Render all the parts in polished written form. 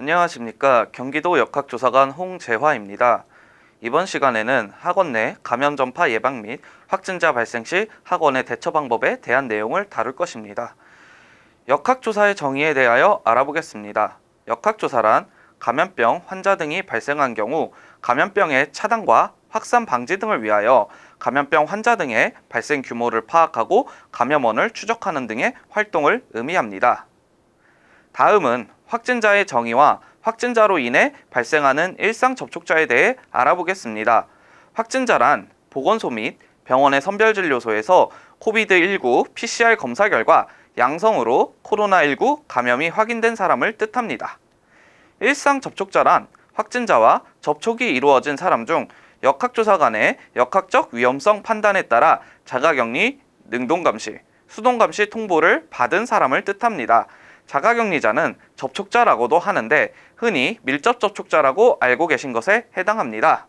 안녕하십니까. 경기도 역학조사관 홍재화입니다. 이번 시간에는 학원 내 감염 전파 예방 및 확진자 발생 시 학원의 대처 방법에 대한 내용을 다룰 것입니다. 역학조사의 정의에 대하여 알아보겠습니다. 역학조사란 감염병 환자 등이 발생한 경우 감염병의 차단과 확산 방지 등을 위하여 감염병 환자 등의 발생 규모를 파악하고 감염원을 추적하는 등의 활동을 의미합니다. 다음은 확진자의 정의와 확진자로 인해 발생하는 일상 접촉자에 대해 알아보겠습니다. 확진자란 보건소 및 병원의 선별진료소에서 코비드19 PCR 검사 결과 양성으로 코로나19 감염이 확인된 사람을 뜻합니다. 일상 접촉자란 확진자와 접촉이 이루어진 사람 중 역학조사 간의 역학적 위험성 판단에 따라 자가격리, 능동감시, 수동감시 통보를 받은 사람을 뜻합니다. 자가격리자는 접촉자라고도 하는데 흔히 밀접 접촉자라고 알고 계신 것에 해당합니다.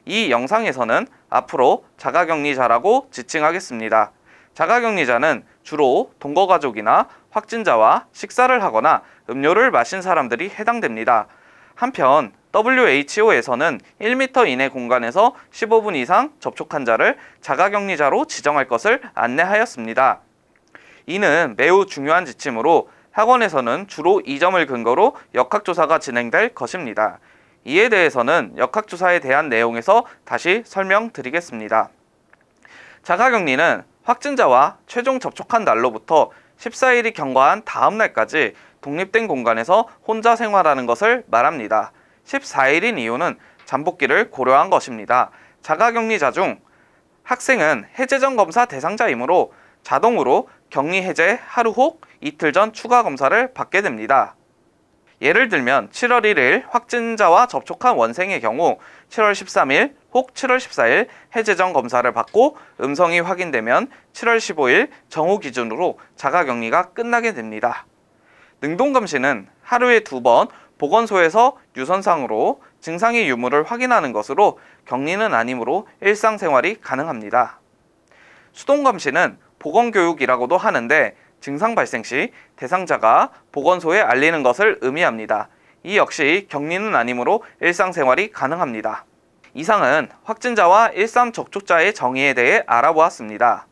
이 영상에서는 앞으로 자가격리자라고 지칭하겠습니다. 자가격리자는 주로 동거가족이나 확진자와 식사를 하거나 음료를 마신 사람들이 해당됩니다. 한편 WHO에서는 1m 이내 공간에서 15분 이상 접촉한 자를 자가격리자로 지정할 것을 안내하였습니다. 이는 매우 중요한 지침으로 학원에서는 주로 이 점을 근거로 역학조사가 진행될 것입니다. 이에 대해서는 역학조사에 대한 내용에서 다시 설명드리겠습니다. 자가격리는 확진자와 최종 접촉한 날로부터 14일이 경과한 다음 날까지 독립된 공간에서 혼자 생활하는 것을 말합니다. 14일인 이유는 잠복기를 고려한 것입니다. 자가격리자 중 학생은 해제 전 검사 대상자이므로 자동으로 격리 해제 하루 혹 이틀 전 추가 검사를 받게 됩니다. 예를 들면 7월 1일 확진자와 접촉한 원생의 경우 7월 13일 혹 7월 14일 해제 전 검사를 받고 음성이 확인되면 7월 15일 정오 기준으로 자가격리가 끝나게 됩니다. 능동감시는 하루에 2번 보건소에서 유선상으로 증상의 유무를 확인하는 것으로 격리는 아니므로 일상생활이 가능합니다. 수동감시는 보건교육이라고도 하는데 증상 발생 시 대상자가 보건소에 알리는 것을 의미합니다. 이 역시 격리는 아니므로 일상생활이 가능합니다. 이상은 확진자와 일상 접촉자의 정의에 대해 알아보았습니다.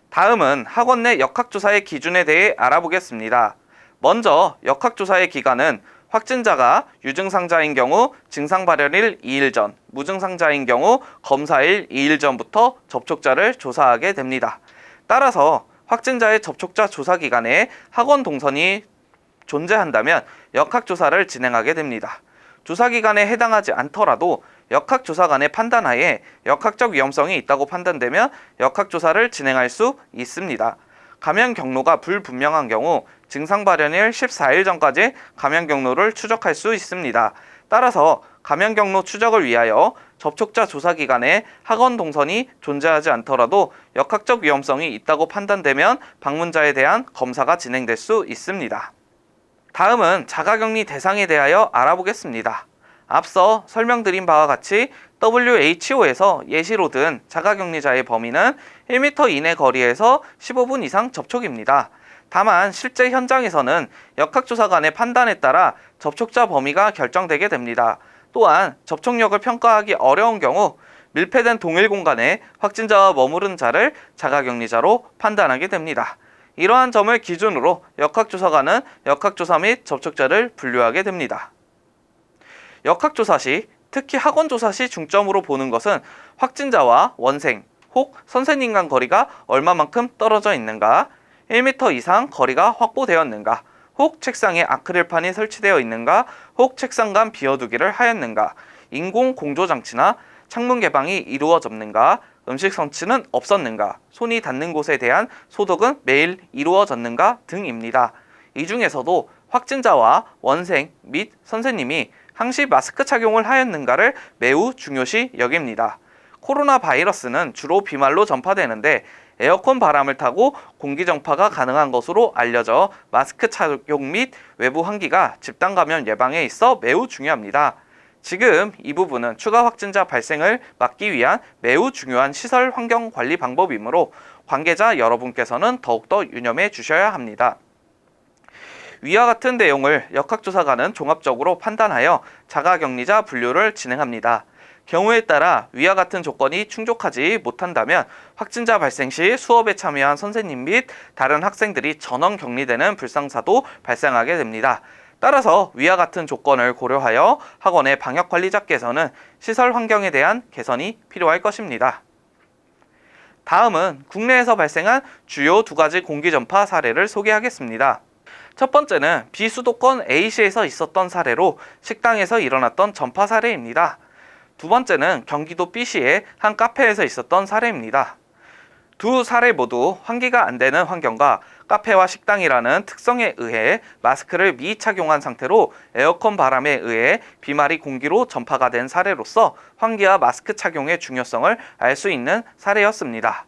다음은 학원 내 역학조사의 기준에 대해 알아보겠습니다. 먼저 역학조사의 기간은 확진자가 유증상자인 경우 증상 발현일 2일 전, 무증상자인 경우 검사일 2일 전부터 접촉자를 조사하게 됩니다. 따라서 확진자의 접촉자 조사 기간에 학원 동선이 존재한다면 역학조사를 진행하게 됩니다. 조사 기간에 해당하지 않더라도 역학조사관의 판단하에 역학적 위험성이 있다고 판단되면 역학조사를 진행할 수 있습니다. 감염 경로가 불분명한 경우 증상 발현일 14일 전까지 감염 경로를 추적할 수 있습니다. 따라서 감염 경로 추적을 위하여 접촉자 조사 기간에 학원 동선이 존재하지 않더라도 역학적 위험성이 있다고 판단되면 방문자에 대한 검사가 진행될 수 있습니다. 다음은 자가격리 대상에 대하여 알아보겠습니다. 앞서 설명드린 바와 같이 WHO에서 예시로 든 자가격리자의 범위는 1m 이내 거리에서 15분 이상 접촉입니다. 다만 실제 현장에서는 역학조사관의 판단에 따라 접촉자 범위가 결정되게 됩니다. 또한 접촉력을 평가하기 어려운 경우 밀폐된 동일 공간에 확진자와 머무른 자를 자가격리자로 판단하게 됩니다. 이러한 점을 기준으로 역학조사관은 역학조사 및 접촉자를 분류하게 됩니다. 역학조사 시, 특히 학원조사 시 중점으로 보는 것은 확진자와 원생 혹 선생님 간 거리가 얼마만큼 떨어져 있는가, 1m 이상 거리가 확보되었는가, 혹 책상에 아크릴판이 설치되어 있는가, 혹 책상 간 비워두기를 하였는가, 인공 공조장치나 창문 개방이 이루어졌는가, 음식 선취는 없었는가, 손이 닿는 곳에 대한 소독은 매일 이루어졌는가 등입니다. 이 중에서도 확진자와 원생 및 선생님이 항시 마스크 착용을 하였는가를 매우 중요시 여깁니다. 코로나 바이러스는 주로 비말로 전파되는데 에어컨 바람을 타고 공기 정파가 가능한 것으로 알려져 마스크 착용 및 외부 환기가 집단 감염 예방에 있어 매우 중요합니다. 지금 이 부분은 추가 확진자 발생을 막기 위한 매우 중요한 시설 환경 관리 방법이므로 관계자 여러분께서는 더욱더 유념해 주셔야 합니다. 위와 같은 내용을 역학조사관은 종합적으로 판단하여 자가격리자 분류를 진행합니다. 경우에 따라 위와 같은 조건이 충족하지 못한다면 확진자 발생 시 수업에 참여한 선생님 및 다른 학생들이 전원 격리되는 불상사도 발생하게 됩니다. 따라서 위와 같은 조건을 고려하여 학원의 방역관리자께서는 시설 환경에 대한 개선이 필요할 것입니다. 다음은 국내에서 발생한 주요 2가지 공기전파 사례를 소개하겠습니다. 첫 번째는 비수도권 A시에서 있었던 사례로 식당에서 일어났던 전파 사례입니다. 두 번째는 경기도 B시의 한 카페에서 있었던 사례입니다. 두 사례 모두 환기가 안 되는 환경과 카페와 식당이라는 특성에 의해 마스크를 미착용한 상태로 에어컨 바람에 의해 비말이 공기로 전파가 된 사례로서 환기와 마스크 착용의 중요성을 알 수 있는 사례였습니다.